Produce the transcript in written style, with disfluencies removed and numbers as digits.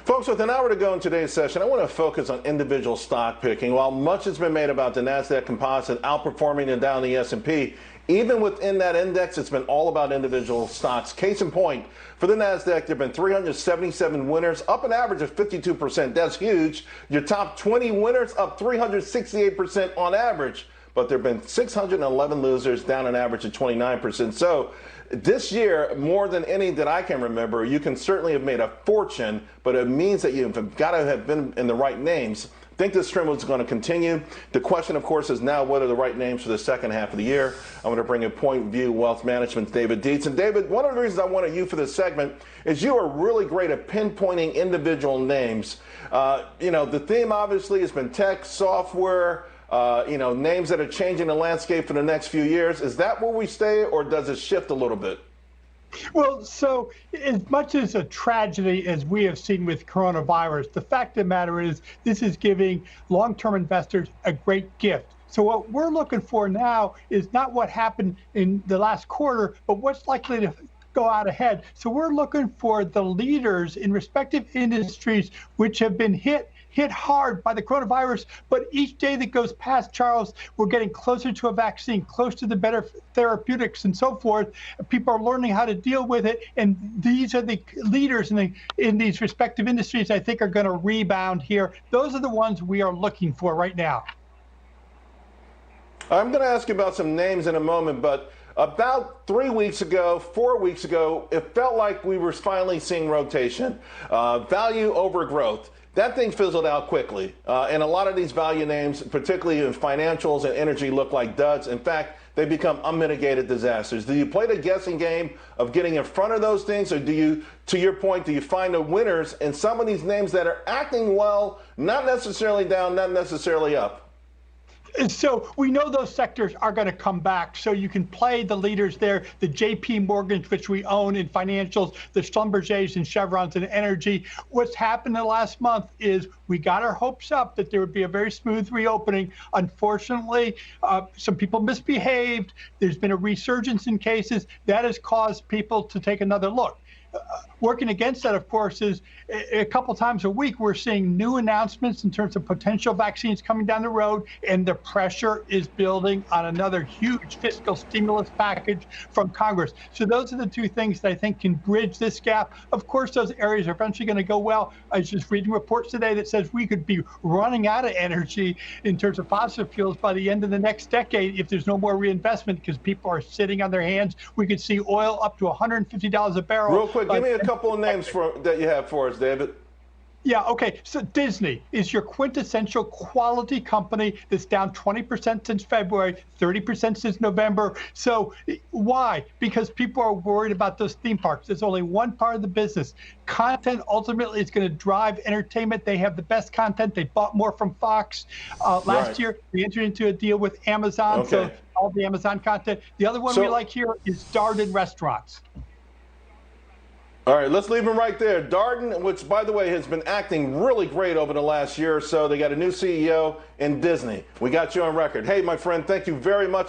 Folks, with an hour to go in today's session, I want to focus on individual stock picking. While much has been made about the NASDAQ composite outperforming and down the S&P, even within that index, it's been all about individual stocks. Case in point, for the NASDAQ, there have been 377 winners, up an average of 52%. That's huge. Your top 20 winners up 368% on average. But there have been 611 losers, down an average of 29%. So this year, more than any that I can remember, you can certainly have made a fortune, but it means that you've got to have been in the right names. I think this trend is going to continue. The question, of course, is now what are the right names for the second half of the year? I'm going to bring in Point View Wealth Management's David Dietze. And David, one of the reasons I wanted you for this segment is you are really great at pinpointing individual names. The theme obviously has been tech, software, names that are changing the landscape for the next few years. Is that where we stay, or does it shift a little bit? Well, so as much as a tragedy as we have seen with coronavirus, the fact of the matter is this is giving long-term investors a great gift. So what we're looking for now is not what happened in the last quarter, but what's likely to go out ahead. So we're looking for the leaders in respective industries which have been hit hard by the coronavirus, but each day that goes past, Charles, we're getting closer to a vaccine, close to the better therapeutics and so forth. People are learning how to deal with it, and these are the leaders in these respective industries I think are going to rebound here. Those are the ones we are looking for right now. I'm going to ask you about some names in a moment, but about 4 weeks ago, it felt like we were finally seeing rotation, value over growth. That thing fizzled out quickly, and a lot of these value names, particularly in financials and energy, look like duds. In fact, they become unmitigated disasters. Do you play the guessing game of getting in front of those things, or do you, to your point, do you find the winners in some of these names that are acting well, not necessarily down, not necessarily up? So we know those sectors are going to come back. So you can play the leaders there, the JP Morgans, which we own in financials, the Schlumbergers and Chevrons in energy. What's happened in the last month is we got our hopes up that there would be a very smooth reopening. Unfortunately, some people misbehaved. There's been a resurgence in cases. That has caused people to take another look. Working against that, of course, is a couple times a week we're seeing new announcements in terms of potential vaccines coming down the road, and the pressure is building on another huge fiscal stimulus package from Congress. So those are the two things that I think can bridge this gap. Of course, those areas are eventually going to go well. I was just reading reports today that says we could be running out of energy in terms of fossil fuels by the end of the next decade if there's no more reinvestment because people are sitting on their hands. We could see oil up to $150 a barrel. Real quick, give me a couple of names that you have for us, David. Yeah, okay. So Disney is your quintessential quality company that's down 20% since February, 30% since November. So why? Because people are worried about those theme parks. There's only one part of the business. Content ultimately is going to drive entertainment. They have the best content. They bought more from Fox. Last year, we entered into a deal with Amazon, so all the Amazon content. The other one we like here is Darden Restaurants. All right, let's leave him right there. Darden, which, by the way, has been acting really great over the last year or so. They got a new CEO in Disney. We got you on record. Hey, my friend, thank you very much.